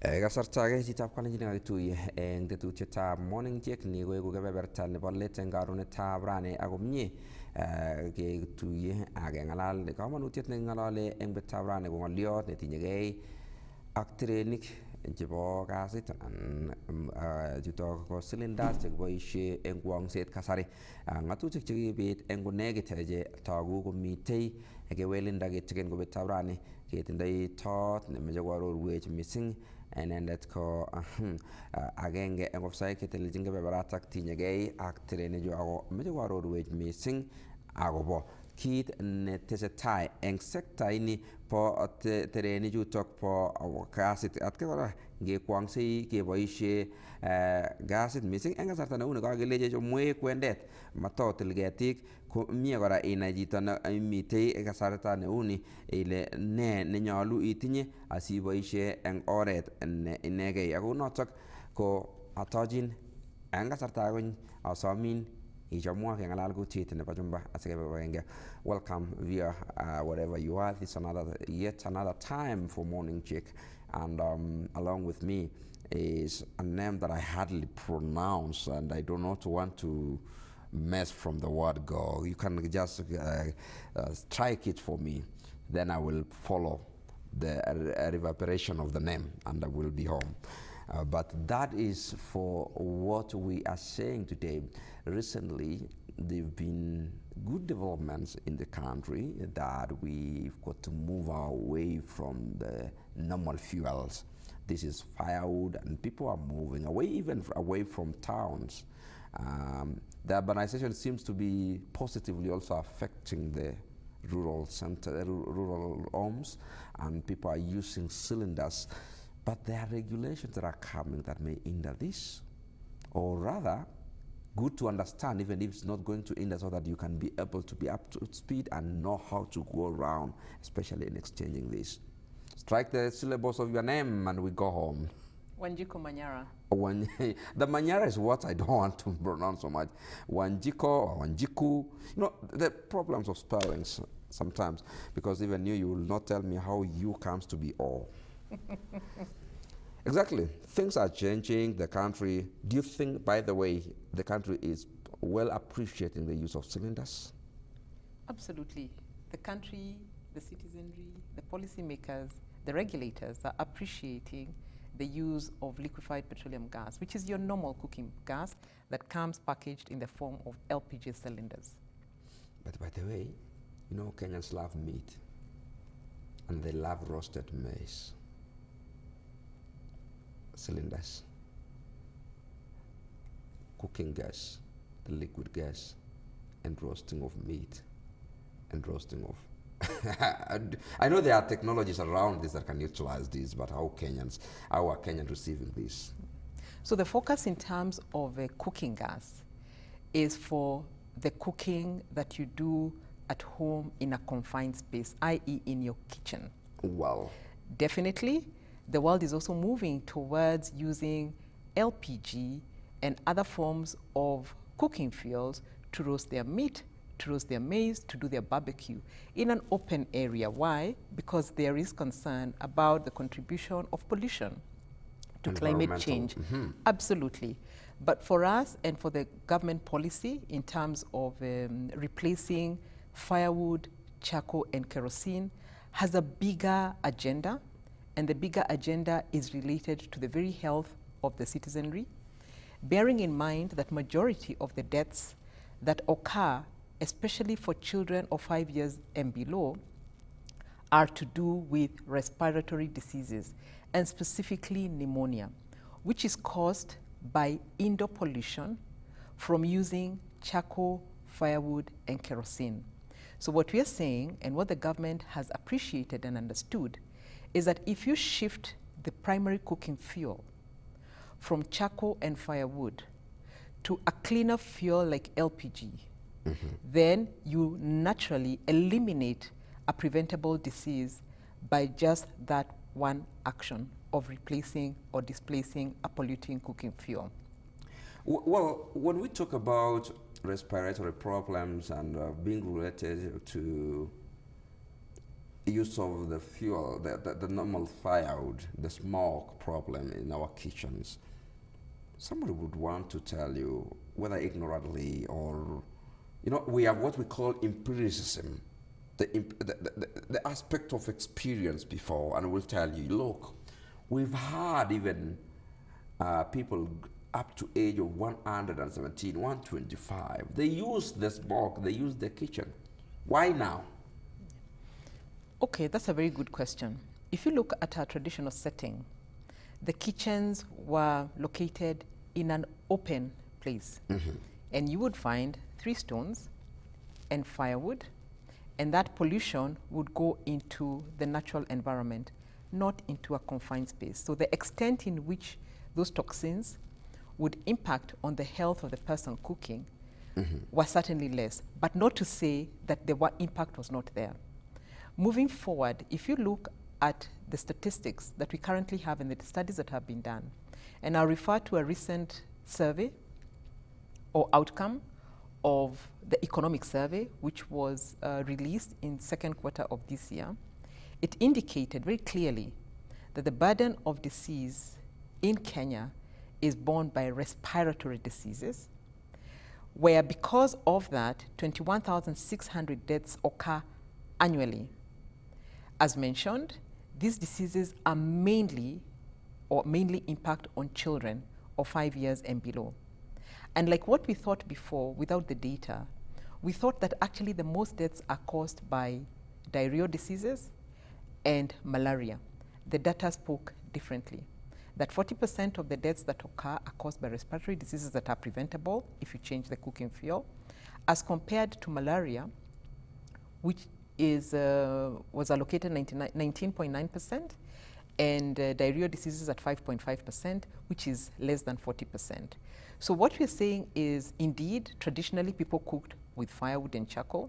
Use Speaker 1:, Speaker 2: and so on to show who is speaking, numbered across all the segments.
Speaker 1: Kasarta age chitab kalenjin kakituye eng tetutietab morning check ni koeku kebeberta nebo let eng karonetab rani ako mie ketuye ak keng'alal kamanutiet neking'alale eng betutab rani ko ng'oliot netinyegei ak terenik chebo gasit anan chutok ko cylinders chekiboisie eng kwong'set kasari. Ng'atutik chekibit eng konekit che togu komitei kewelindo kitigin ko betutab rani ketindoi tot nemeche koarorwech mising inendet ko agenge eng ofisaek chetelelchin kebeberatak tinyegei ak terenichu ako meche koarorwech mising akobo kit netesetai eng sekta ini bo terenichutok bo gasit. Atkai kora ngekwong'sei keboisie gasit mising eng kasarta neuni kakelechech omwee kwendet matotil ketik ko mie kora inai chito nemitei kasarta neuni ile ne nenyolu itinye asiboisie eng oret ne inegei. Ako notok ko atochin eng kasarta agony asomin ichomwa keng'alal kutit nebo chumba asikebebenge. Welcome via wherever you are. This is yet another time for morning check, and along with me is a name that I hardly pronounce, and I do not want to mess from the word go. You can just strike it for me, then I will follow the reverberation of the name, and I will be home. But that is for what we are saying today. Recently, there have been good developments in the country that we've got to move away from the normal fuels. This is firewood, and people are moving away, even away from towns. The urbanization seems to be positively also affecting the rural center, rural homes, and people are using cylinders. But there are regulations that are coming that may hinder this, or rather, good to understand, even if it's not going to hinder, so that you can be able to be up to speed and know how to go around, especially in exchanging this. Strike the syllables of your name and we go home.
Speaker 2: Wanjiku Manyara.
Speaker 1: The Manyara is what I don't want to pronounce so much. Wanjiko or Wanjiku. You know, the problems of spellings sometimes, because even you will not tell me how you comes to be all. Exactly. Things are changing. The country, do you think, by the way, the country is well appreciating the use of cylinders?
Speaker 2: Absolutely. The country, the citizenry, the policymakers, the regulators are appreciating the use of liquefied petroleum gas, which is your normal cooking gas that comes packaged in the form of LPG cylinders.
Speaker 1: But by the way, you know, Kenyans love meat and they love roasted maize. Cylinders, cooking gas, the liquid gas, and roasting of meat, and roasting of I know there are technologies around this that can utilize this, but how are Kenyans receiving this?
Speaker 2: So the focus in terms of cooking gas is for the cooking that you do at home in a confined space, i.e. in your kitchen.
Speaker 1: Well,
Speaker 2: definitely, the world is also moving towards using LPG and other forms of cooking fuels to roast their meat, to roast their maize, to do their barbecue in an open area. Why? Because there is concern about the contribution of pollution to climate change. Mm-hmm. Absolutely. But for us and for the government policy in terms of replacing firewood, charcoal, and kerosene has a bigger agenda. And the bigger agenda is related to the very health of the citizenry, bearing in mind that majority of the deaths that occur, especially for children of 5 years and below, are to do with respiratory diseases, and specifically pneumonia, which is caused by indoor pollution from using charcoal, firewood, and kerosene. So what we are saying, and what the government has appreciated and understood, is that if you shift the primary cooking fuel from charcoal and firewood to a cleaner fuel like LPG, then you naturally eliminate a preventable disease by just that one action of replacing or displacing a polluting cooking fuel.
Speaker 1: Well, when we talk about respiratory problems and being related to use of the fuel, the normal firewood, the smoke problem in our kitchens, somebody would want to tell you, whether ignorantly or, we have what we call empiricism, the aspect of experience before, and we'll tell you, look, we've had even people up to age of 117, 125, they use the smoke, they use the kitchen. Why now?
Speaker 2: Okay, that's a very good question. If you look at our traditional setting, the kitchens were located in an open place. And you would find 3 stones and firewood, and that pollution would go into the natural environment, not into a confined space. So the extent in which those toxins would impact on the health of the person cooking was certainly less, but not to say that the impact was not there. Moving forward, if you look at the statistics that we currently have in the studies that have been done, and I'll refer to a recent survey or outcome of the economic survey, which was released in 2nd quarter of this year, it indicated very clearly that the burden of disease in Kenya is borne by respiratory diseases, where because of that, 21,600 deaths occur annually. As mentioned, these diseases are mainly impact on children of 5 years and below. And like what we thought before, without the data, we thought that actually the most deaths are caused by diarrheal diseases and malaria. The data spoke differently, that 40% of the deaths that occur are caused by respiratory diseases that are preventable if you change the cooking fuel, as compared to malaria, which was allocated 19.9%, and diarrheal diseases at 5.5%, which is less than 40%. So what we're saying is, indeed, traditionally people cooked with firewood and charcoal,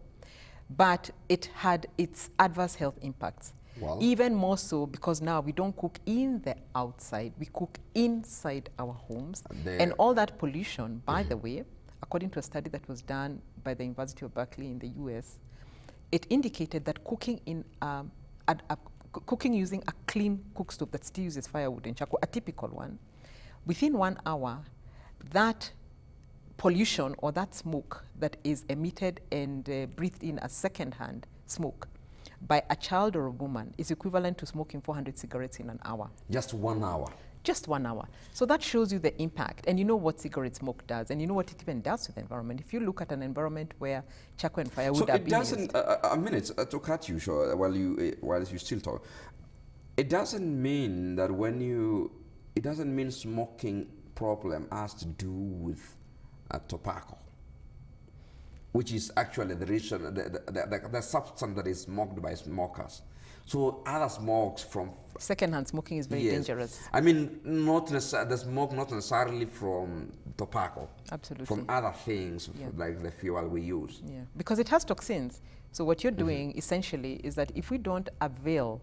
Speaker 2: but it had its adverse health impacts. Well, even more so because now we don't cook in the outside, we cook inside our homes. And all that pollution, by the way, according to a study that was done by the University of Berkeley in the US, it indicated that cooking cooking using a clean cook stove that still uses firewood and charcoal, a typical one, within 1 hour, that pollution or that smoke that is emitted and breathed in as secondhand smoke by a child or a woman is equivalent to smoking 400 cigarettes in an hour.
Speaker 1: Just 1 hour?
Speaker 2: Just 1 hour. So that shows you the impact. And you know what cigarette smoke does, and you know what it even does to the environment. If you look at an environment where charcoal and firewood are being used. So it
Speaker 1: doesn't, a minute to cut you short while you still talk. It doesn't mean that it doesn't mean smoking problem has to do with tobacco, which is actually the reason, the substance that is smoked by smokers. So other smokes from
Speaker 2: secondhand smoking is very dangerous.
Speaker 1: I mean, the smoke not necessarily from tobacco.
Speaker 2: Absolutely.
Speaker 1: From other things like the fuel we use.
Speaker 2: Yeah, because it has toxins. So what you're doing essentially is that if we don't avail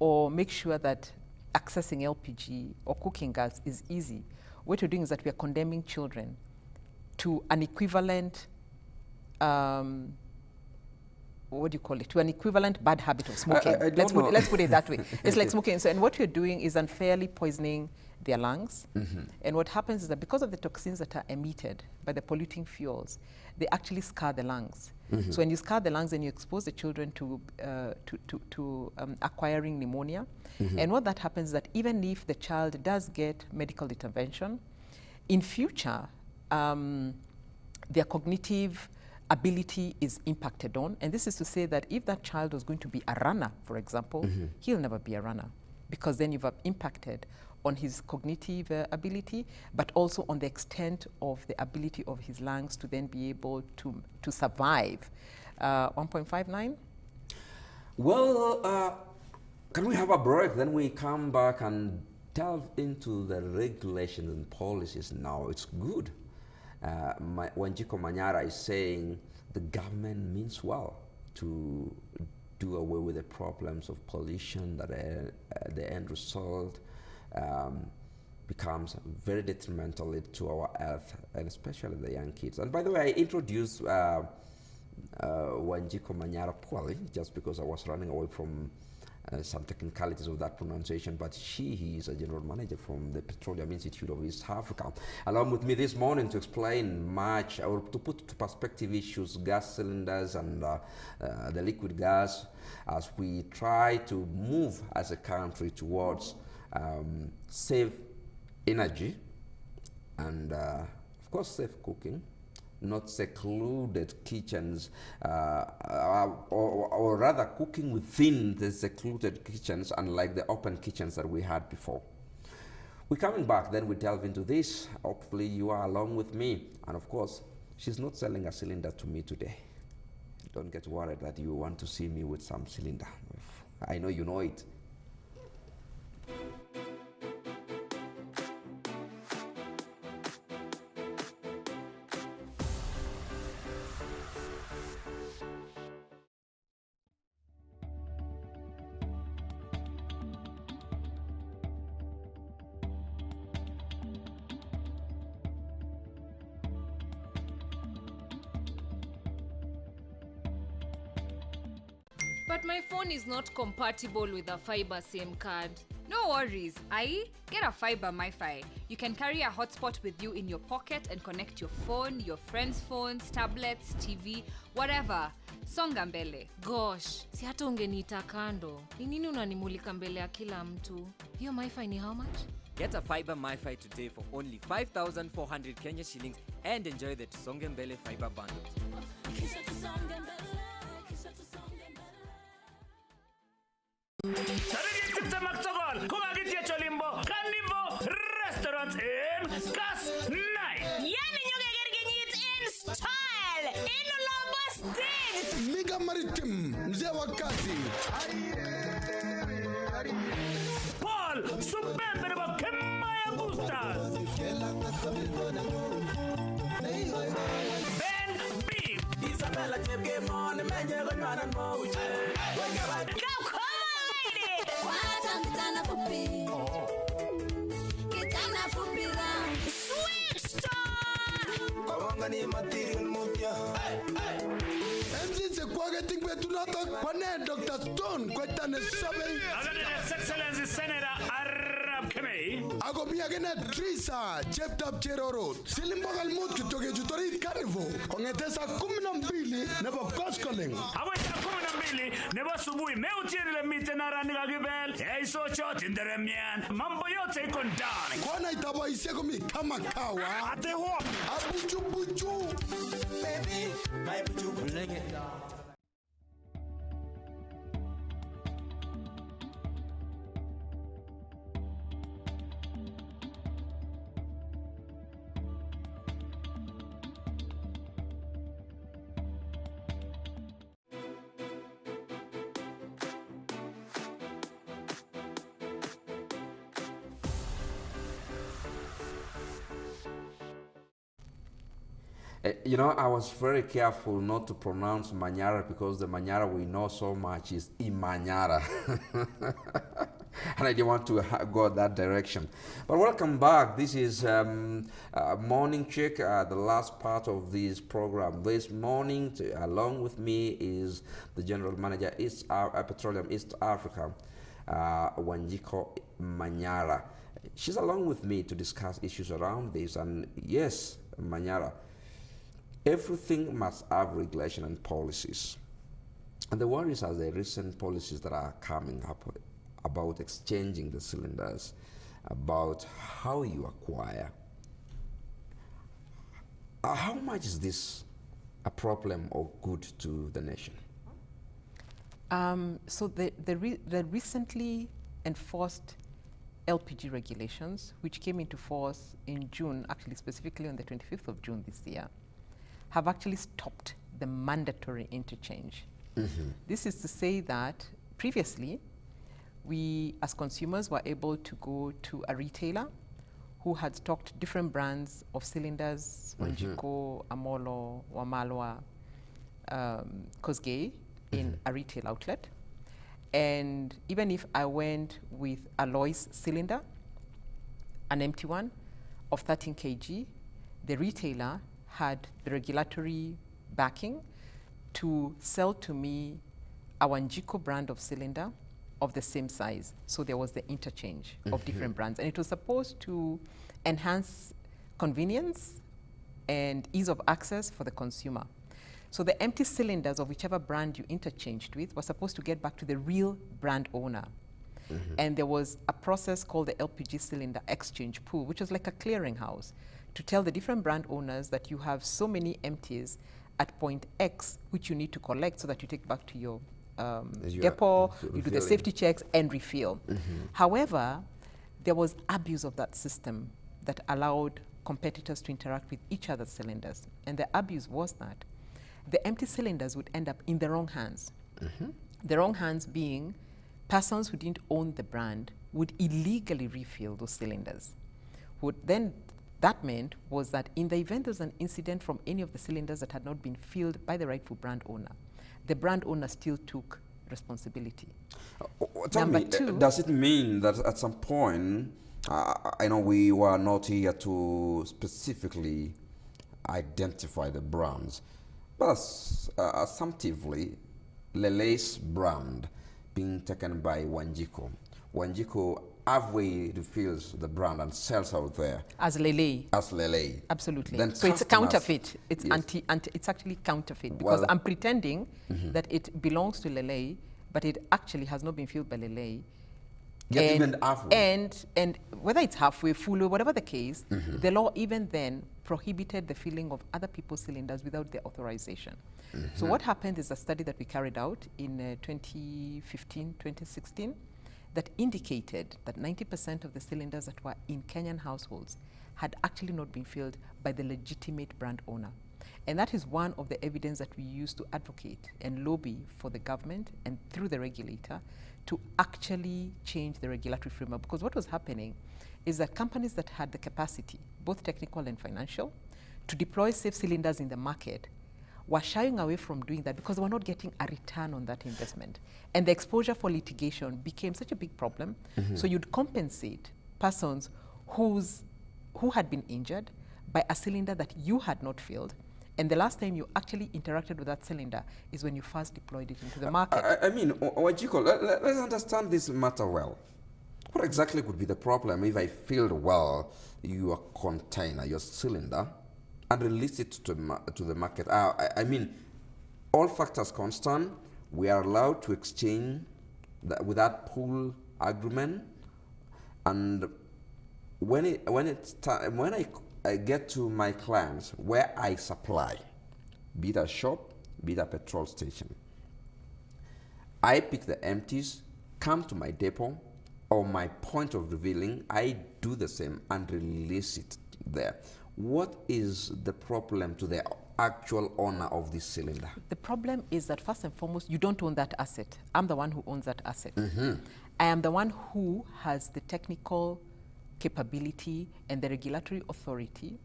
Speaker 2: or make sure that accessing LPG or cooking gas is easy, what we're doing is that we are condemning children to an equivalent what do you call it, to an equivalent bad habit of smoking. Let's put it that way. It's like smoking. So, and what you're doing is unfairly poisoning their lungs. And what happens is that because of the toxins that are emitted by the polluting fuels, they actually scar the lungs. So when you scar the lungs, then you expose the children to acquiring pneumonia. And what that happens is that even if the child does get medical intervention, in future, their cognitive ability is impacted on. And this is to say that if that child was going to be a runner, for example, he'll never be a runner, because then you've impacted on his cognitive ability, but also on the extent of the ability of his lungs to then be able to survive. 1.59?
Speaker 1: Well, can we have a break? Then we come back and delve into the regulations and policies now. It's good. Wanjiku Manyara is saying the government means well to do away with the problems of pollution, that the end result becomes very detrimental to our health, and especially the young kids. And by the way, I introduced Wanjiku Manyara poorly, just because I was running away from some technicalities of that pronunciation, but he is a general manager from the Petroleum Institute of East Africa. Along with me this morning to explain much, or to put into perspective issues, gas cylinders and the liquid gas, as we try to move as a country towards safe energy and, of course, safe cooking. Not secluded kitchens, or rather cooking within the secluded kitchens, unlike the open kitchens that we had before. We're coming back, then we delve into this. Hopefully you are along with me. And of course, she's not selling a cylinder to me today. Don't get worried that you want to see me with some cylinder. I know you know it.
Speaker 3: But my phone is not compatible with a fiber SIM card. No worries, get a fiber MiFi. You can carry a hotspot with you in your pocket and connect your phone, your friends' phones, tablets, TV, whatever. Songa mbele. Gosh, si hata ungeniita kando. Ni nini unanimulika mbele ya kila mtu? Hiyo MiFi ni how much?
Speaker 4: Get a fiber MiFi today for only 5,400 Kenya shillings and enjoy the Tusongembele fiber bundles.
Speaker 5: Restaurant in Gas Night.
Speaker 6: Yani nyugegergenyit in style in Lombo State.
Speaker 7: Liga Maritim, mzee wa kazi.
Speaker 5: Paul, Subembe wa Kemaya Gustas. Ben B.
Speaker 8: Isabella Chepke Mon, Menye Gonman Mo.
Speaker 6: Go Clyde!
Speaker 9: Kitana fupi. Kitana fupi ra.
Speaker 6: Sweet Star!
Speaker 8: Kawangani material mutya.
Speaker 7: MC se kwa getting betu nato kwane Dr. Stone kwa tane sabe.
Speaker 5: His Excellency Senator Arab Kemei.
Speaker 7: Ako pia kena Trisa, Cheptap Cheroro. Silimbogal mut kitoke jutori carnival. Kongetesa 12 nebo Koskoling.
Speaker 5: Aweta 12 nebo asubuhi meutieni le mite na rani kagibel. Eiso choti nderemian. Mambo yote iko ndani.
Speaker 7: Kwana itaba iseko mi kama kawa.
Speaker 5: Ate ho.
Speaker 7: Abuchu buchu.
Speaker 8: Baby, my buju buju.
Speaker 1: You know, I was very careful not to pronounce Manyara because the Manyara we know so much is Imanyara. And I didn't want to go that direction. But welcome back. This is Morning Check, the last part of this program. This morning, along with me is the General Manager, Petroleum East Africa, Wanjiku Manyara. She's along with me to discuss issues around this. And yes, Manyara, everything must have regulation and policies. And the worries are the recent policies that are coming up about exchanging the cylinders, about how you acquire. How much is this a problem or good to the nation?
Speaker 2: So the recently enforced LPG regulations, which came into force in June, actually specifically on the 25th of June this year, have actually stopped the mandatory interchange. Mm-hmm. This is to say that previously, we as consumers were able to go to a retailer who had stocked different brands of cylinders, Wanjiku, Amolo, Wamalwa, Kosgei, in a retail outlet. And even if I went with a Lois cylinder, an empty one of 13 kg, the retailer had the regulatory backing to sell to me a Wanjiku brand of cylinder of the same size. So there was the interchange of different brands. And it was supposed to enhance convenience and ease of access for the consumer. So the empty cylinders of whichever brand you interchanged with were supposed to get back to the real brand owner. And there was a process called the LPG cylinder exchange pool, which was like a clearinghouse to tell the different brand owners that you have so many empties at point X, which you need to collect so that you take back to your depot, you do the safety checks and refill. However, there was abuse of that system that allowed competitors to interact with each other's cylinders. And the abuse was that the empty cylinders would end up in the wrong hands. The wrong hands being persons who didn't own the brand would illegally refill those cylinders. That meant was that in the event there's an incident from any of the cylinders that had not been filled by the rightful brand owner, the brand owner still took responsibility.
Speaker 1: Tell me, does it mean that at some point, I know we were not here to specifically identify the brands, but assumptively, Lelei's brand being taken by Wanjiku. Wanjiku halfway refills the brand and sells out there.
Speaker 2: As Lelei.
Speaker 1: As Lelei.
Speaker 2: Absolutely.
Speaker 1: Then
Speaker 2: so it's a counterfeit. It's
Speaker 1: yes.
Speaker 2: It's actually counterfeit because
Speaker 1: Well,
Speaker 2: I'm pretending that it belongs to Lelei, but it actually has not been filled by Lelei.
Speaker 1: Yet even halfway.
Speaker 2: And whether it's halfway, full, or whatever the case, the law even then prohibited the filling of other people's cylinders without their authorization. So what happened is a study that we carried out in 2015, 2016, that indicated that 90% of the cylinders that were in Kenyan households had actually not been filled by the legitimate brand owner. And that is one of the evidence that we use to advocate and lobby for the government and through the regulator to actually change the regulatory framework. Because what was happening is that companies that had the capacity, both technical and financial, to deploy safe cylinders in the market were shying away from doing that because they were not getting a return on that investment. And the exposure for litigation became such a big problem. So you'd compensate persons who had been injured by a cylinder that you had not filled. And the last time you actually interacted with that cylinder is when you first deployed it into the market.
Speaker 1: I mean, Wanjiku, let's understand this matter well. What exactly could be the problem if I filled well your container, your cylinder, and release it to the market? I mean, all factors constant, we are allowed to exchange without pool agreement. And when I get to my clients where I supply, be it a shop, be it a petrol station, I pick the empties, come to my depot or my point of revealing, I do the same and release it there. What is the problem to the actual owner of this cylinder?
Speaker 2: The problem is that first and foremost, you don't own that asset. I'm the one who owns that asset. I am the one who has the technical capability and the regulatory authority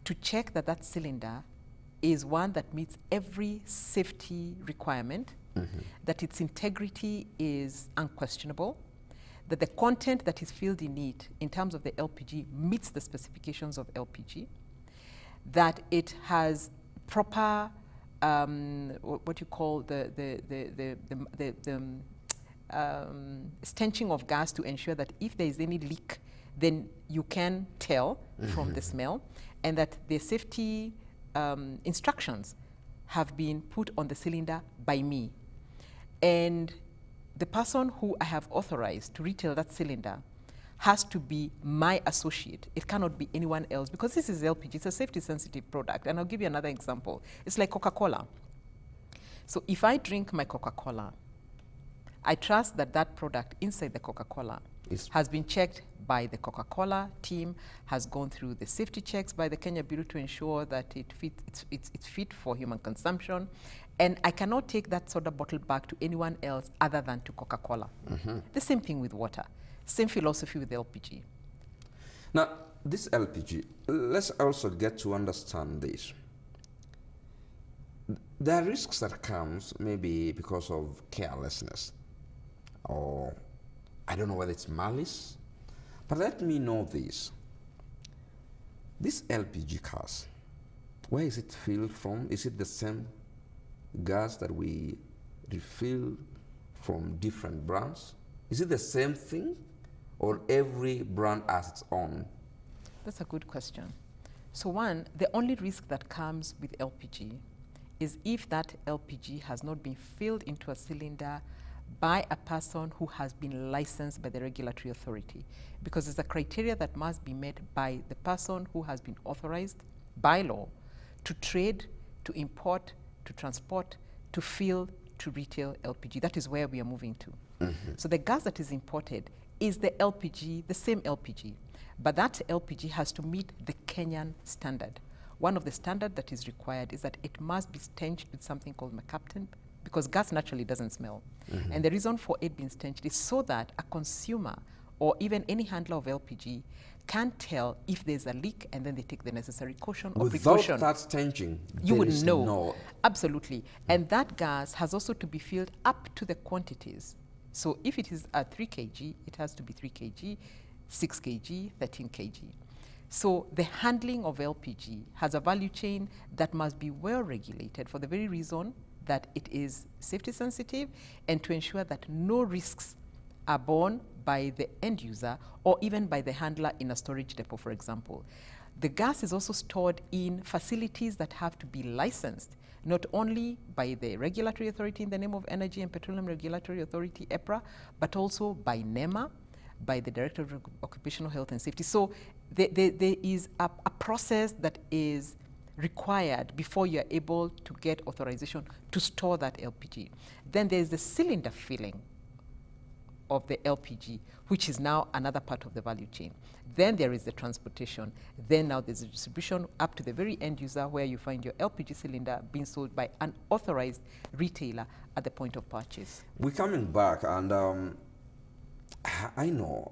Speaker 2: to check that that cylinder is one that meets every safety requirement, that its integrity is unquestionable, that the content that is filled in it in terms of the LPG meets the specifications of LPG, that it has proper what you call the stenching of gas to ensure that if there is any leak, then you can tell from the smell, and that the safety instructions have been put on the cylinder by me. And the person who I have authorized to retail that cylinder has to be my associate. It cannot be anyone else because this is LPG. It's a safety sensitive product. And I'll give you another example. It's like Coca-Cola. So if I drink my Coca-Cola, I trust that that product inside the Coca-Cola has been checked by the Coca-Cola team, has gone through the safety checks by the Kenya Bureau to ensure that it's fit for human consumption. And I cannot take that soda bottle back to anyone else other than to Coca-Cola. The same thing with water. Same philosophy with LPG.
Speaker 1: Now, this LPG, let's also get to understand this. There are risks that comes maybe because of carelessness, or I don't know whether it's malice, but let me know this. This LPG cars, where is it filled from? Is it the same gas that we refill from different brands? Is it the same thing, or every brand has its own?
Speaker 2: That's a good question. So one, the only risk that comes with LPG is if that LPG has not been filled into a cylinder by a person who has been licensed by the regulatory authority, because it's a criteria that must be met by the person who has been authorized by law to trade, to import, to transport, to fill, to retail LPG. That is where we are moving to. So the gas that is imported is the LPG, the same LPG, but that LPG has to meet the Kenyan standard. One of the standards that is required is that it must be stenched with something called mercaptan, because gas naturally doesn't smell. And the reason for it being stenched is so that a consumer or even any handler of LPG can tell if there's a leak, and then they take the necessary caution or precaution.
Speaker 1: Without that stenching,
Speaker 2: You would
Speaker 1: there is
Speaker 2: know.
Speaker 1: no.
Speaker 2: Absolutely. And that gas has also to be filled up to the quantities. So if it is a 3 kg, it has to be 3 kg, 6 kg, 13 kg. So the handling of LPG has a value chain that must be well regulated for the very reason that it is safety sensitive, and to ensure that no risks are borne by the end user or even by the handler in a storage depot, for example. The gas is also stored in facilities that have to be licensed, not only by the regulatory authority in the name of Energy and Petroleum Regulatory Authority, EPRA, but also by NEMA, by the Director of Occupational Health and Safety. So there is a process that is required before you are able to get authorization to store that LPG. Then there's the cylinder filling of the LPG, which is now another part of the value chain. Then there is the transportation. Then now there's the distribution up to the very end user, where you find your LPG cylinder being sold by an authorized retailer at the point of purchase.
Speaker 1: We're coming back, and I know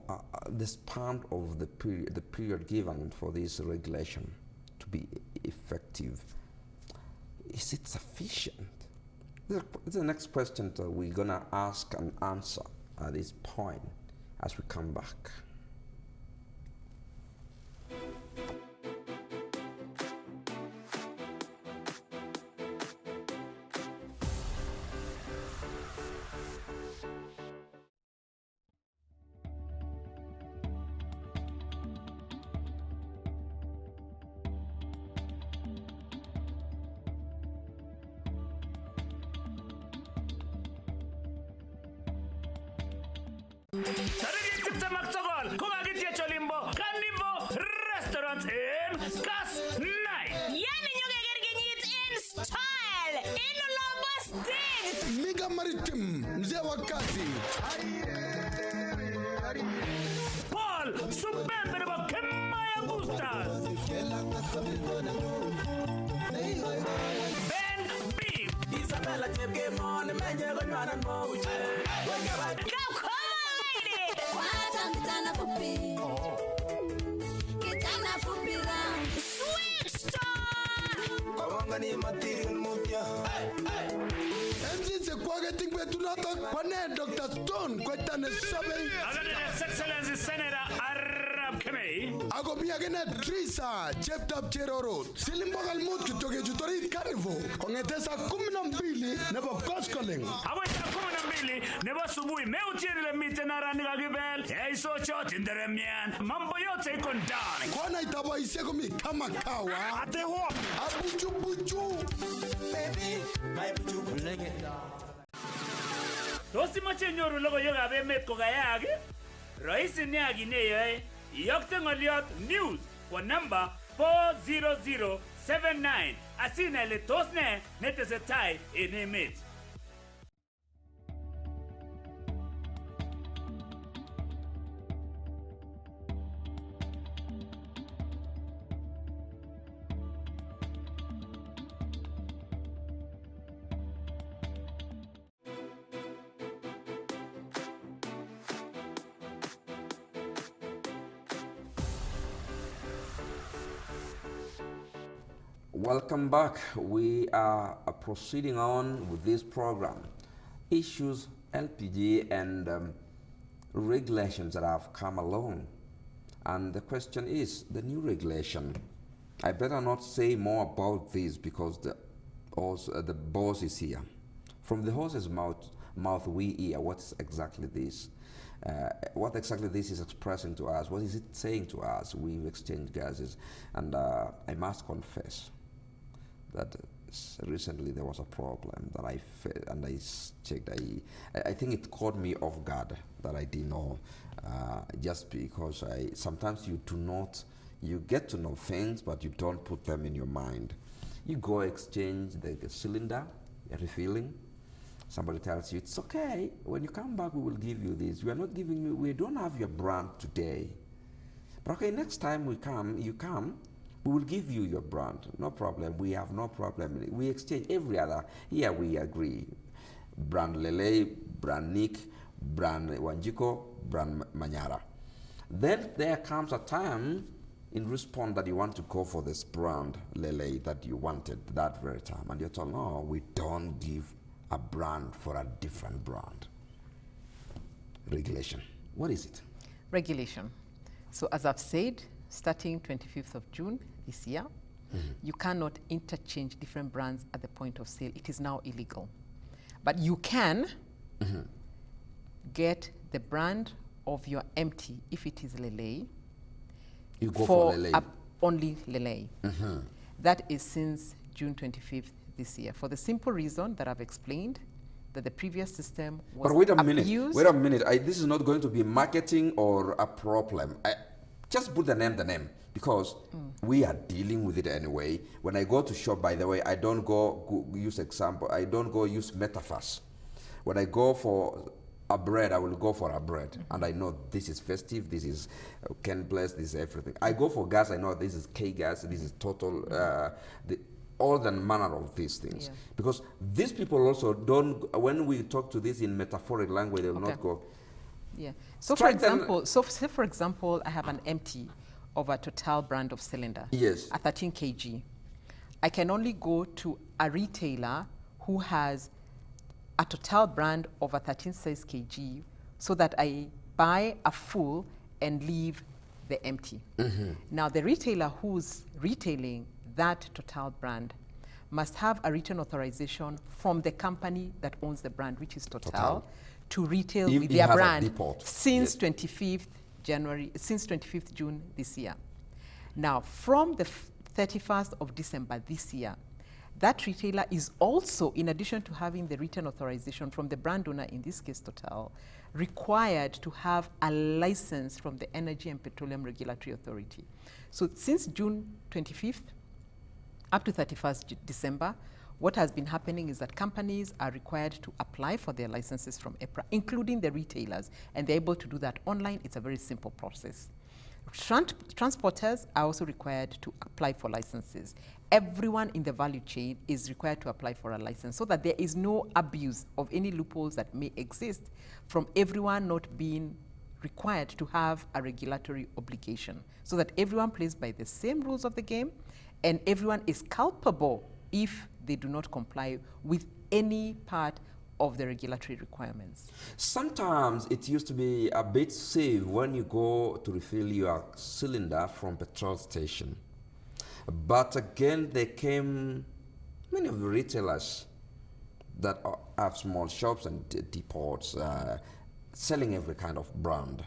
Speaker 1: the span of the period given for this regulation to be effective, is it sufficient? This is the next question that we're gonna ask and answer at this point as we come back.
Speaker 5: Tarigit tiptem ak sogol kokakitye cholimbo Carnival Restaurant in Kasnai.
Speaker 6: Yani nyokeker kenyit in style in Olombo State.
Speaker 7: Miga Maritim, mzee wa kazi.
Speaker 5: Paul Subembe nebo Kemaya Gustas. Ben B.
Speaker 8: Isabella Chepkemon, menye konywanan mouche.
Speaker 9: Wata kitana fupi. Kitana fupi round.
Speaker 6: Sweet Star.
Speaker 8: Kawangani material mutya.
Speaker 7: MC se kwage tingwe tunato kwane Dr. Stone kwetane sabe.
Speaker 5: Agade His Excellency Senator Arab Kemei.
Speaker 7: Ako pia kena Trisa, Cheptap Cheroro. Silimbogal mut kitoke jutori Carnival. Kongetesa 12 nebo Koskoling.
Speaker 5: Aweta 12 nebo subuhi meutienile mite narani kakibel. Eiso chot inderemian. Mambo yote iko ndani.
Speaker 7: Kwana itaboise komi kama kawa.
Speaker 5: Ate ho.
Speaker 7: Abuchu buchu.
Speaker 8: Baby, my buju.
Speaker 5: Tos imoche nyoru logoiwekab emet kokayaak? Rahisi nia kineyoe. Iyokte ng'oliot news kwa namba 40079 asinai ile tos ne netesetai en emet.
Speaker 1: Welcome back. We are proceeding on with this program. Issues, LPG, and regulations that have come along. And the question is, the new regulation. I better not say more about this because the also, the boss is here. From the horse's mouth we hear what's exactly this. What exactly this is expressing to us, what is it saying to us? We've exchanged gases, and I must confess that recently there was a problem that I felt, and I checked. I think it caught me off guard that I didn't know, just because sometimes you get to know things, but you don't put them in your mind. You go exchange the cylinder, you're refilling. Somebody tells you, it's okay, when you come back, we will give you this. We are not giving you, we don't have your brand today. But okay, next time you come, we will give you your brand. No problem, we have no problem. We exchange every other, here we agree. Brand Lelei, brand Nick, brand Wanjiku, brand Manyara. Then there comes a time in response that you want to go for this brand Lelei that you wanted that very time. And you're told, no, we don't give a brand for a different brand. Regulation. What is it?
Speaker 2: Regulation. So as I've said, starting 25th of June this year, you cannot interchange different brands at the point of sale. It is now illegal. But you can get the brand of your empty, if it is Lelei,
Speaker 1: you go for Lelei.
Speaker 2: Only Lelei. That is since June 25th this year, for the simple reason that I've explained, that the previous system was
Speaker 1: But wait a
Speaker 2: abused.
Speaker 1: minute. This is not going to be marketing or a problem. Just put the name, because we are dealing with it anyway. When I go to shop, by the way, I don't go use example. I don't go use metaphors. When I go for a bread, I will go for a bread, and I know this is festive, this is Ken Bless, this is everything. I go for gas, I know this is K gas, this is total. All the manner of these things, because these people also don't. When we talk to this in metaphoric language, they will not go.
Speaker 2: Yeah. So for example, I have an empty of a Total brand of cylinder.
Speaker 1: Yes.
Speaker 2: A 13 kg. I can only go to a retailer who has a Total brand of a 13 size kg, so that I buy a full and leave the empty. Now the retailer who's retailing that Total brand must have a written authorization from the company that owns the brand, which is Total. To retail with their brand since 25th June this year. Now, from the 31st of December this year, that retailer is also, in addition to having the written authorization from the brand owner, in this case Total, required to have a license from the Energy and Petroleum Regulatory Authority. So since June 25th, up to 31st December, what has been happening is that companies are required to apply for their licenses from EPRA, including the retailers, and they're able to do that online. It's a very simple process. Transporters are also required to apply for licenses. Everyone in the value chain is required to apply for a license, so that there is no abuse of any loopholes that may exist from everyone not being required to have a regulatory obligation, so that everyone plays by the same rules of the game, and everyone is culpable if they do not comply with any part of the regulatory requirements.
Speaker 1: Sometimes it used to be a bit safe when you go to refill your cylinder from petrol station. But again, there came many of the retailers that have small shops and depots selling every kind of brand.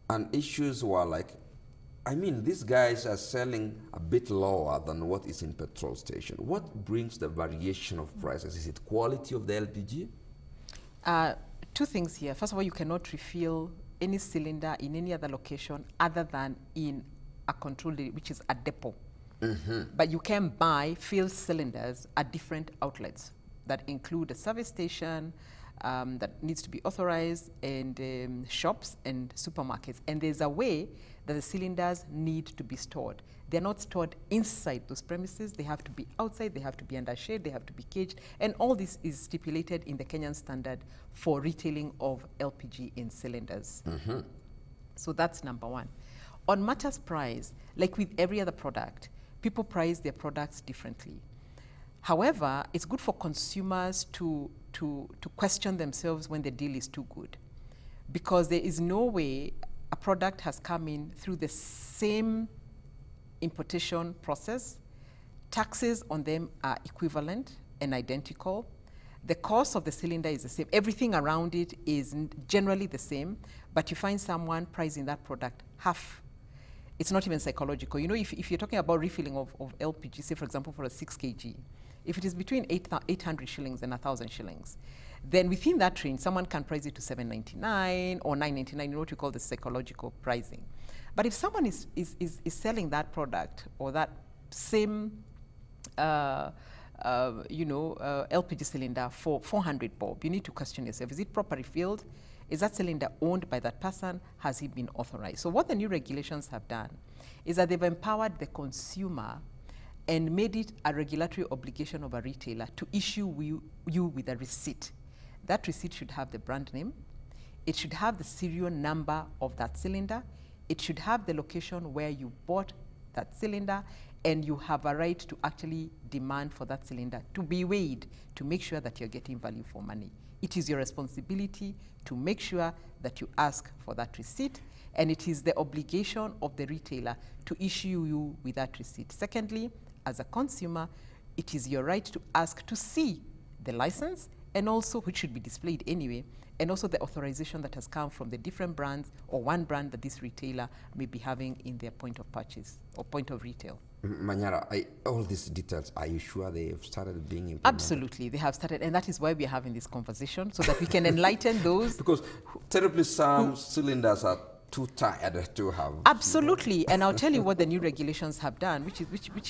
Speaker 1: And issues were like, I mean, these guys are selling a bit lower than what is in petrol station. What brings the variation of prices? Is it quality of the LPG?
Speaker 2: Two things here. First of all, you cannot refill any cylinder in any other location other than in a control, which is a depot. But you can buy filled cylinders at different outlets that include a service station, that needs to be authorized, and shops and supermarkets. And there's a way that the cylinders need to be stored. They're not stored inside those premises. They have to be outside, they have to be under shade, they have to be caged, and all this is stipulated in the Kenyan standard for retailing of LPG in cylinders. So that's number one. On matters price, like with every other product, people price their products differently. However, it's good for consumers to question themselves when the deal is too good, because there is no way a product has come in through the same importation process Taxes on them are equivalent and identical. The cost of the cylinder is the same. Everything around it is generally the same, but you find someone pricing that product half. It's not even psychological. You know, if you're talking about refilling of LPG, say for example for a 6 kg, if it is between 800 shillings and 1,000 shillings, then within that range, someone can price it to 799 or 999, what you call the psychological pricing. But if someone is selling that product or that same LPG cylinder for 400 bob, you need to question yourself. Is it properly filled? Is that cylinder owned by that person? Has it been authorized? So what the new regulations have done is that they've empowered the consumer and made it a regulatory obligation of a retailer to issue you with a receipt. That receipt should have the brand name. It should have the serial number of that cylinder. It should have the location where you bought that cylinder, and you have a right to actually demand for that cylinder to be weighed to make sure that you're getting value for money. It is your responsibility to make sure that you ask for that receipt, and it is the obligation of the retailer to issue you with that receipt. Secondly, as a consumer, it is your right to ask to see the license, and also, which should be displayed anyway, and also the authorization that has come from the different brands or one brand that this retailer may be having in their point of purchase or point of retail.
Speaker 1: Manyara, all these details, are you sure they have started being implemented?
Speaker 2: Absolutely, they have started, and that is why we are having this conversation, so that we can enlighten those.
Speaker 1: Because terribly some cylinders are too tired to have.
Speaker 2: Absolutely, and I'll tell you what the new regulations have done, which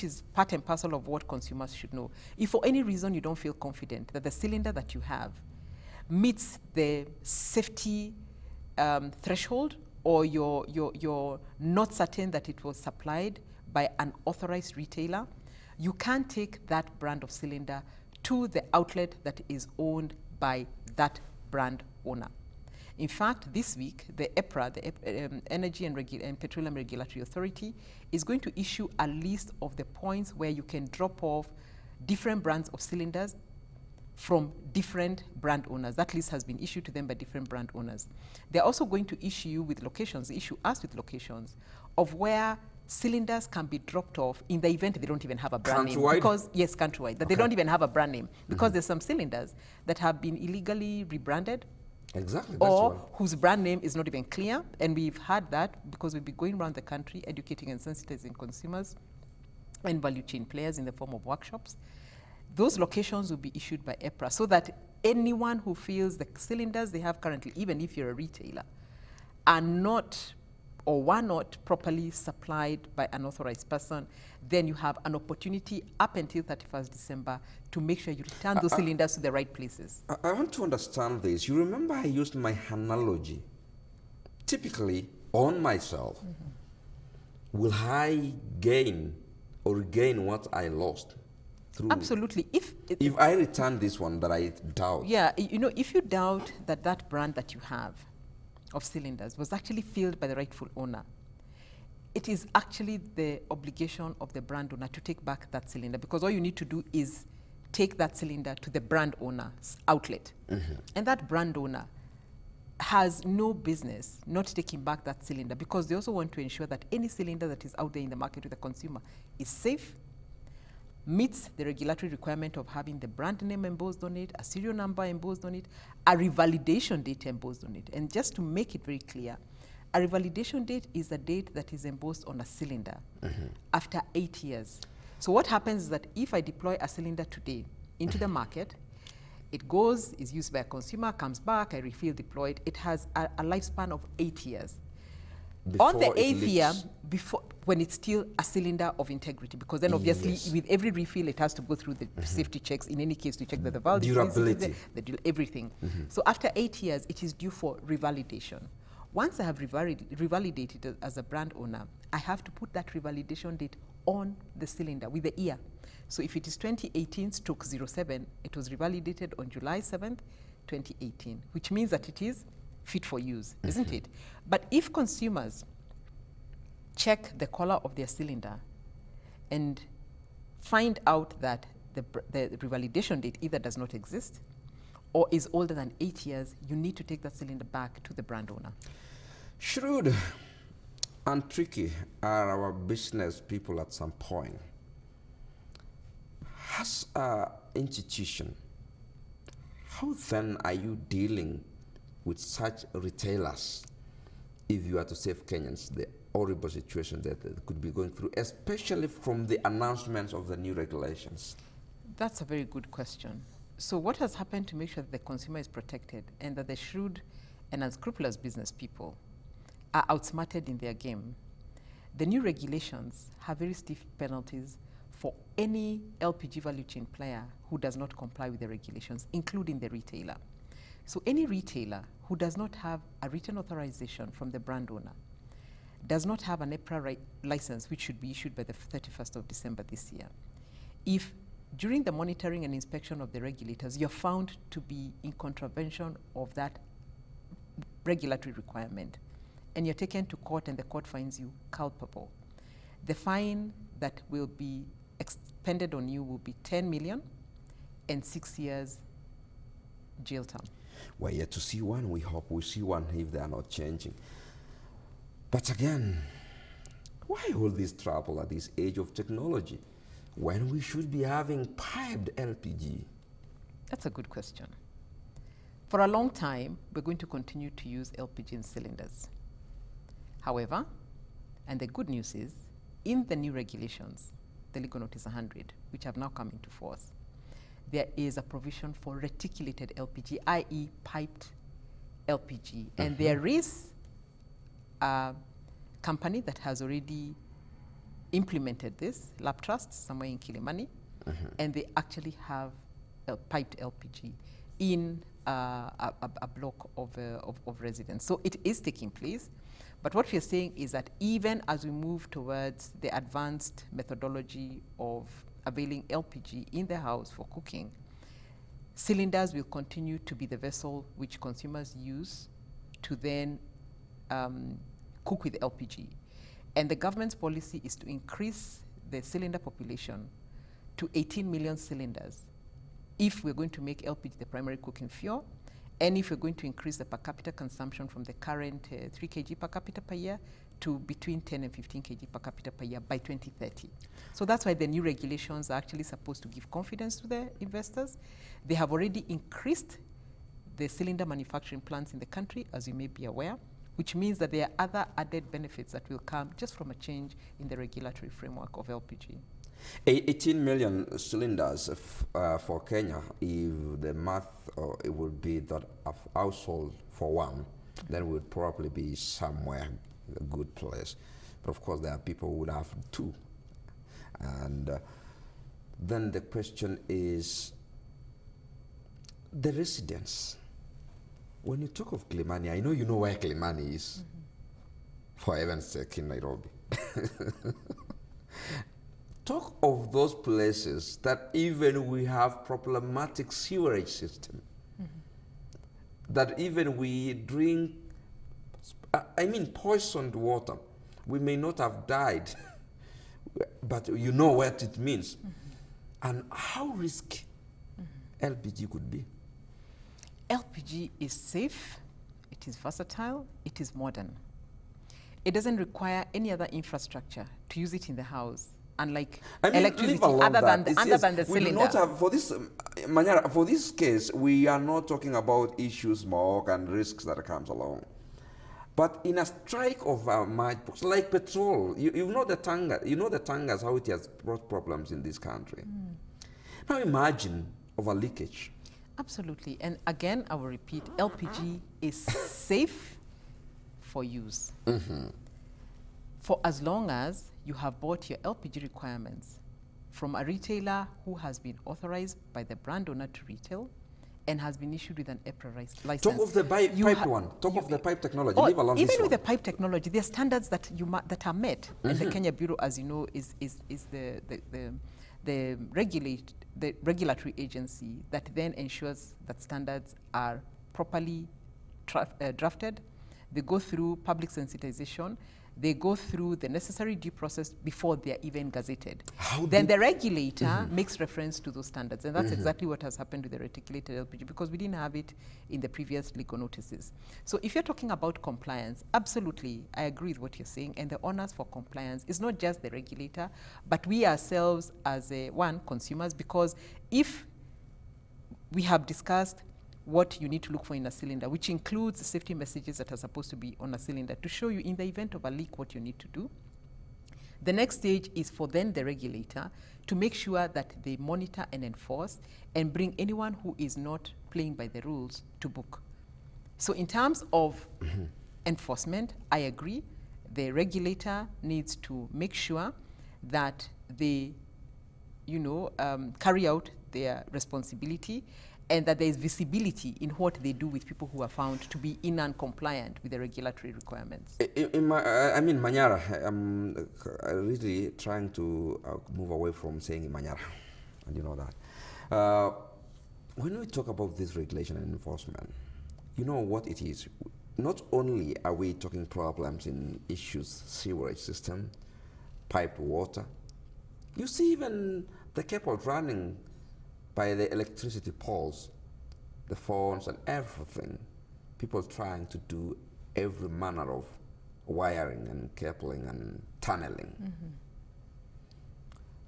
Speaker 2: is part and parcel of what consumers should know. If for any reason you don't feel confident that the cylinder that you have meets the safety threshold, or you're not certain that it was supplied by an authorized retailer, you can take that brand of cylinder to the outlet that is owned by that brand owner. In fact, this week, the EPRA, the Energy and Petroleum Regulatory Authority, is going to issue a list of the points where you can drop off different brands of cylinders from different brand owners. That list has been issued to them by different brand owners. They're also going to issue you with locations, issue us with locations of where cylinders can be dropped off in the event they don't even have a brand name. Because, yes, countrywide, that they don't even have a brand name. Because there's some cylinders that have been illegally rebranded.
Speaker 1: Exactly.
Speaker 2: Or whose brand name is not even clear. And we've had that because we've been going around the country educating and sensitizing consumers and value chain players in the form of workshops. Those locations will be issued by EPRA so that anyone who feels the cylinders they have currently, even if you're a retailer, are not or were not properly supplied by an authorized person, then you have an opportunity up until 31st December to make sure you return those cylinders to the right places.
Speaker 1: I want to understand this. You remember I used my analogy. Typically, on myself, will I gain or regain what I lost?
Speaker 2: Absolutely. If
Speaker 1: I return this one that I doubt.
Speaker 2: Yeah, you know, if you doubt that that brand that you have of cylinders was actually filled by the rightful owner, it is actually the obligation of the brand owner to take back that cylinder, because all you need to do is take that cylinder to the brand owner's outlet. And that brand owner has no business not taking back that cylinder, because they also want to ensure that any cylinder that is out there in the market with the consumer is safe, meets the regulatory requirement of having the brand name embossed on it, a serial number embossed on it, a revalidation date embossed on it. And just to make it very clear, a revalidation date is a date that is embossed on a cylinder after 8 years. So what happens is that if I deploy a cylinder today into the market, it goes, is used by a consumer, comes back, I refill, deploy it, it has a lifespan of 8 years.
Speaker 1: Before
Speaker 2: on the 8th year, when it's still a cylinder of integrity, because then obviously with every refill it has to go through the safety checks, in any case to check that the valve
Speaker 1: durability,
Speaker 2: everything. So after 8 years, it is due for revalidation. Once I have revalidated it as a brand owner, I have to put that revalidation date on the cylinder with the year. So if it is 2018/07, it was revalidated on July 7th, 2018, which means that it is fit for use, isn't it? But if consumers check the color of their cylinder and find out that the revalidation date either does not exist or is older than 8 years, you need to take that cylinder back to the brand owner.
Speaker 1: Shrewd and tricky are our business people at some point. as an institution, how then are you dealing with such retailers if you are to save Kenyans the horrible situation that they could be going through, especially from the announcements of the new regulations?
Speaker 2: That's a very good question. So what has happened to make sure that the consumer is protected and that the shrewd and unscrupulous business people are outsmarted in their game? The new regulations have very stiff penalties for any LPG value chain player who does not comply with the regulations, including the retailer. So any retailer who does not have a written authorization from the brand owner, does not have an EPRA license, which should be issued by the 31st of December this year, if during the monitoring and inspection of the regulators, you're found to be in contravention of that regulatory requirement, and you're taken to court and the court finds you culpable, the fine that will be expended on you will be 10 million and 6 years jail term.
Speaker 1: We're yet to see one. We hope we see one if they are not changing. But again, why all this trouble at this age of technology when we should be having piped LPG?
Speaker 2: That's a good question. For a long time, we're going to continue to use LPG in cylinders. However, and the good news is, in the new regulations, the legal notice 100, which have now come into force, there is a provision for reticulated LPG, i.e. piped LPG. And there is a company that has already implemented this, Lab Trust, somewhere in Kilimani, and they actually have piped LPG in a block of residents. So it is taking place. But what we're saying is that even as we move towards the advanced methodology of availing LPG in the house for cooking, cylinders will continue to be the vessel which consumers use to then cook with LPG. And the government's policy is to increase the cylinder population to 18 million cylinders if we're going to make LPG the primary cooking fuel, and if we're going to increase the per capita consumption from the current 3 kg per capita per year to between 10 and 15 kg per capita per year by 2030. So that's why the new regulations are actually supposed to give confidence to the investors. They have already increased the cylinder manufacturing plants in the country, as you may be aware, which means that there are other added benefits that will come just from a change in the regulatory framework of LPG.
Speaker 1: 18 million cylinders for Kenya. If the math it would be that a household for one, then would probably be somewhere a good place. But of course, there are people who would have two. And then the question is the residents. When you talk of Kilimani, I know you know where Kilimani is, for heaven's sake, in Nairobi. Talk of those places that even we have problematic sewerage system, that even we drink, poisoned water. We may not have died, but you know what it means. And how risky LPG could be.
Speaker 2: LPG is safe, it is versatile, it is modern. It doesn't require any other infrastructure to use it in the house, unlike electricity, other than the cylinder.
Speaker 1: We do not have, for this, Manyara, for this case, we are not talking about issues, smoke and risks that comes along. But in a strike of matchbox, like petrol, you know the tangas, how it has brought problems in this country. Now imagine of a leakage.
Speaker 2: Absolutely. And again, I will repeat, LPG is safe for use. For as long as you have bought your LPG requirements from a retailer who has been authorized by the brand owner to retail and has been issued with an EPRA license.
Speaker 1: Talk of the piped one. Talk of the pipe technology. Leave alone
Speaker 2: even
Speaker 1: this
Speaker 2: with
Speaker 1: one.
Speaker 2: the pipe technology, there are standards that that are met. And the Kenya Bureau, as you know, is the regulatory agency that then ensures that standards are properly drafted. They go through public sensitization. they go through the necessary due process before they are even gazetted. Then the regulator makes reference to those standards, and that's exactly what has happened with the reticulated LPG, because we didn't have it in the previous legal notices. So if you're talking about compliance, absolutely, I agree with what you're saying, and the onus for compliance is not just the regulator, but we ourselves as consumers, because if we have discussed what you need to look for in a cylinder, which includes the safety messages that are supposed to be on a cylinder to show you in the event of a leak what you need to do. The next stage is for then the regulator to make sure that they monitor and enforce and bring anyone who is not playing by the rules to book. So in terms of enforcement, I agree. The regulator needs to make sure that they, carry out their responsibility, and that there is visibility in what they do with people who are found to be non-compliant with the regulatory requirements.
Speaker 1: Manyara, I'm really trying to move away from saying Manyara, and you know that. When we talk about this regulation and enforcement, you know what it is. Not only are we talking problems in issues, sewerage system, piped water, you see even the cable running by the electricity poles, the phones and everything, people trying to do every manner of wiring and cabling and tunneling.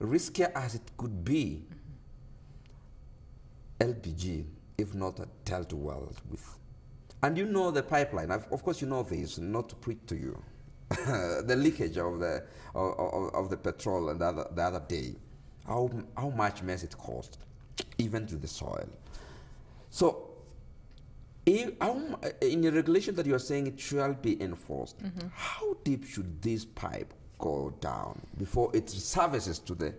Speaker 1: Riskier as it could be, LPG, if not dealt well with. And you know the pipeline, of course you know this, not to preach to you. The leakage of the petrol and the other day, how much mess it caused, even to the soil. So, in the regulation that you are saying it shall be enforced, how deep should this pipe go down before it services to the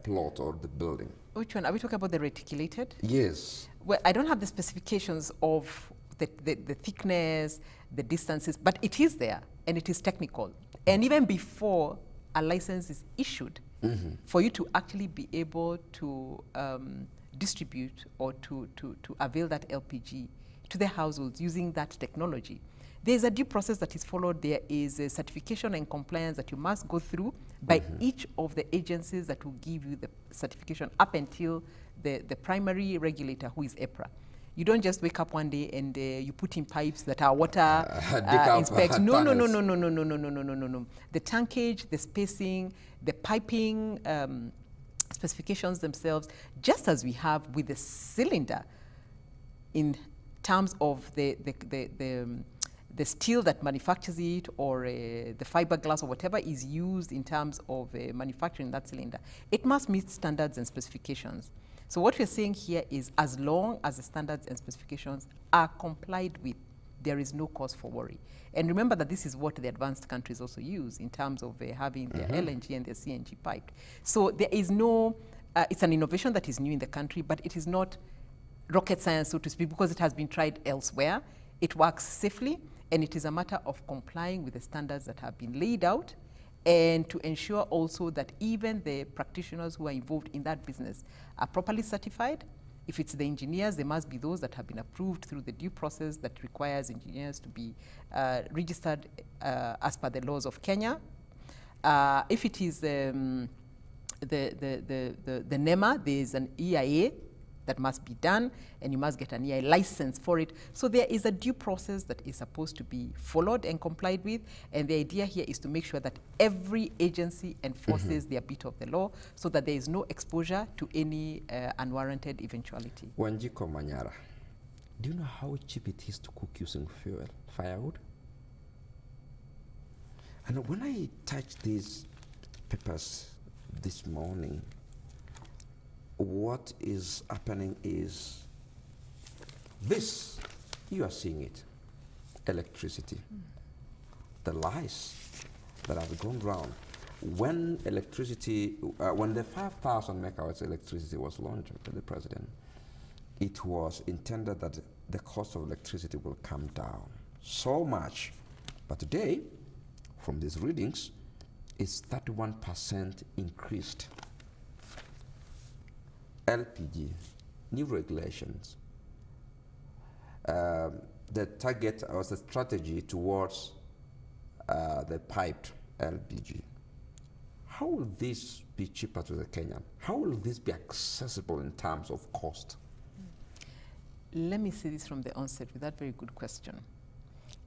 Speaker 1: plot or the building?
Speaker 2: Which one? Are we talking about the reticulated?
Speaker 1: Yes.
Speaker 2: Well, I don't have the specifications of the thickness, the distances, but it is there, and it is technical. And even before a license is issued, for you to actually be able to distribute or to avail that LPG to the households using that technology, there's a due process that is followed. There is a certification and compliance that you must go through by each of the agencies that will give you the certification up until the primary regulator, who is EPRA. You don't just wake up one day and you put in pipes that are water inspect. No. The tankage, the spacing, the piping specifications themselves, just as we have with the cylinder in terms of the steel that manufactures it, or the fiberglass or whatever is used in terms of manufacturing that cylinder. It must meet standards and specifications. So what we're saying here is, as long as the standards and specifications are complied with, there is no cause for worry. And remember that this is what the advanced countries also use in terms of having their LNG and their CNG piped. So there is no, it's an innovation that is new in the country, but it is not rocket science, so to speak, because it has been tried elsewhere. It works safely, and it is a matter of complying with the standards that have been laid out, and to ensure also that even the practitioners who are involved in that business are properly certified. If it's the engineers, they must be those that have been approved through the due process that requires engineers to be registered as per the laws of Kenya. If it is the NEMA, there is an EIA that must be done, and you must get an EI license for it. So there is a due process that is supposed to be followed and complied with, and the idea here is to make sure that every agency enforces their bit of the law, so that there is no exposure to any unwarranted eventuality.
Speaker 1: Wanjiku Manyara, do you know how cheap it is to cook using firewood? And when I touched these papers this morning, what is happening is this. You are seeing it. Electricity. The lies that have gone round. When electricity, when the 5,000 megawatts electricity was launched by the president, it was intended that the cost of electricity will come down so much. But today, from these readings, it's 31% increased. LPG, new regulations, the target or the strategy towards the piped LPG. How will this be cheaper to the Kenyan? How will this be accessible in terms of cost?
Speaker 2: Let me say this from the onset with that very good question.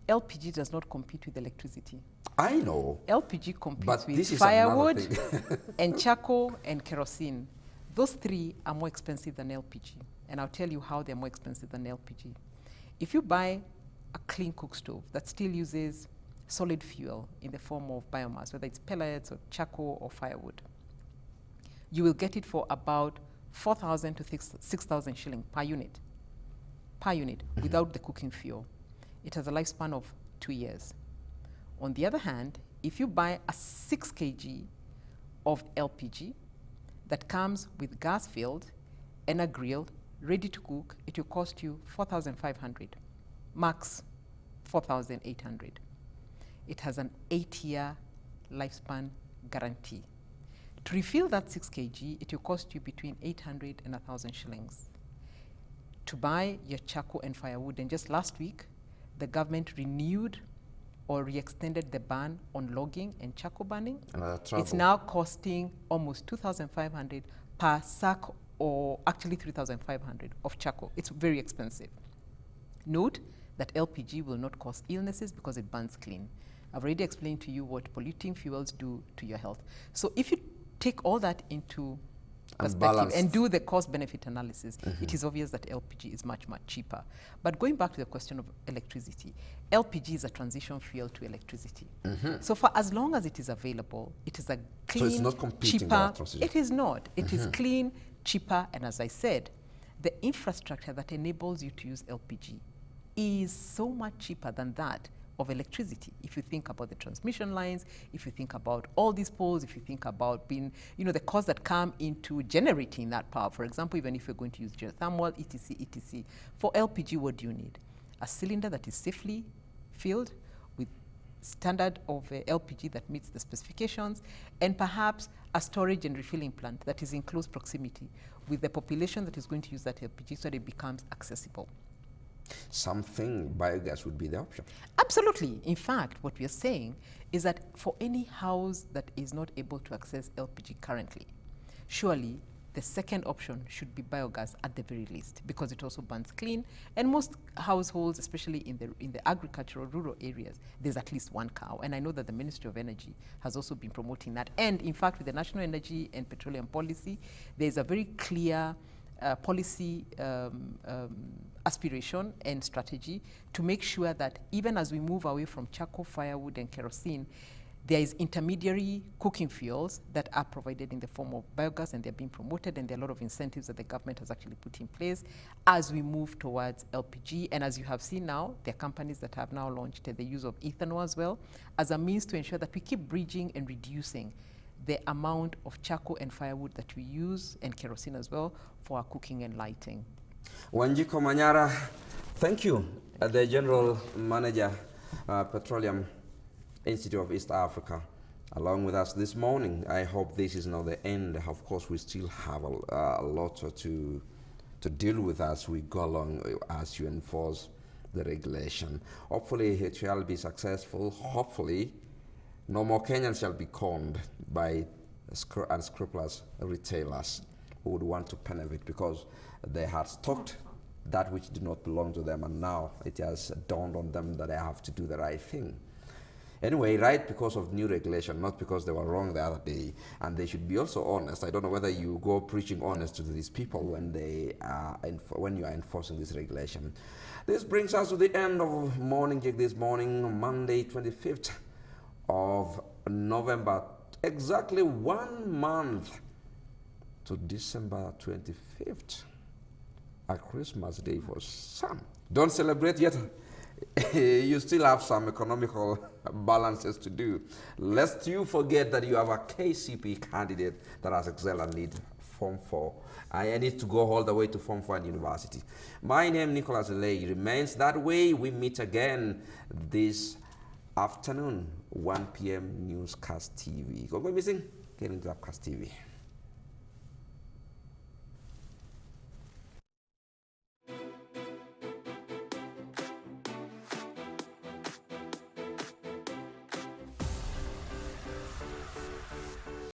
Speaker 2: LPG does not compete with electricity.
Speaker 1: I know.
Speaker 2: LPG competes
Speaker 1: but
Speaker 2: with
Speaker 1: this is
Speaker 2: firewood
Speaker 1: thing.
Speaker 2: and charcoal and kerosene. Those three are more expensive than LPG. And I'll tell you how they're more expensive than LPG. If you buy a clean cook stove that still uses solid fuel in the form of biomass, whether it's pellets or charcoal or firewood, you will get it for about 4,000 to 6,000 shilling per unit, without the cooking fuel. It has a lifespan of 2 years. On the other hand, if you buy a 6 kg of LPG that comes with gas filled and a grill ready to cook, it will cost you 4,500, max 4,800. It has an 8-year lifespan guarantee. To refill that 6 kg, it will cost you between 800 and 1,000 shillings. To buy your charcoal and firewood, and just last week, the government renewed or re-extended the ban on logging and charcoal burning. It's now costing almost 2,500 per sack, or actually 3,500 of charcoal. It's very expensive. Note that LPG will not cause illnesses because it burns clean. I've already explained to you what polluting fuels do to your health. So if you take all that into perspective and do the cost-benefit analysis, it is obvious that LPG is much, much cheaper. But going back to the question of electricity, LPG is a transition fuel to electricity. So for as long as it is available, it is a clean,
Speaker 1: so it's not competing
Speaker 2: cheaper.
Speaker 1: with that transition.
Speaker 2: It is not. It is clean, cheaper, and as I said, the infrastructure that enables you to use LPG is so much cheaper than that of electricity. If you think about the transmission lines, if you think about all these poles, if you think about being, the costs that come into generating that power. For example, even if you're going to use geothermal, etc. For LPG, what do you need? A cylinder that is safely filled with standard of LPG that meets the specifications, and perhaps a storage and refilling plant that is in close proximity with the population that is going to use that LPG so that it becomes accessible.
Speaker 1: Something biogas would be the option.
Speaker 2: Absolutely. In fact, what we are saying is that for any house that is not able to access LPG currently, surely the second option should be biogas at the very least, because it also burns clean. And most households, especially in the agricultural rural areas, there's at least one cow. And I know that the Ministry of Energy has also been promoting that. And in fact, with the National Energy and Petroleum Policy, there's a very clear policy aspiration and strategy to make sure that even as we move away from charcoal, firewood, and kerosene, there is intermediary cooking fuels that are provided in the form of biogas, and they're being promoted, and there are a lot of incentives that the government has actually put in place as we move towards LPG. And as you have seen now, there are companies that have now launched the use of ethanol as well as a means to ensure that we keep bridging and reducing the amount of charcoal and firewood that we use, and kerosene as well, for our cooking and lighting.
Speaker 1: Wanjiku Manyara, thank you, the General Manager, Petroleum Institute of East Africa, along with us this morning. I hope this is not the end. Of course, we still have a lot to deal with as we go along, as you enforce the regulation. Hopefully, it shall be successful. Hopefully, no more Kenyans shall be conned by unscrupulous retailers who would want to benefit because they had stocked that which did not belong to them, and now it has dawned on them that they have to do the right thing. Anyway, right because of new regulation, not because they were wrong the other day, and they should be also honest. I don't know whether you go preaching honest to these people when when you are enforcing this regulation. This brings us to the end of Morning Jig this morning, Monday 25th of November, exactly 1 month to December 25th, a Christmas day for some. Don't celebrate yet. You still have some economical balances to do. Lest you forget that you have a KCP candidate that has excelled and need Form 4. I need to go all the way to Form 4 and university. My name, Nicholas Lelei, remains that way. We meet again this afternoon, 1 p.m. Newscast TV. Go missing, get into Upcast TV.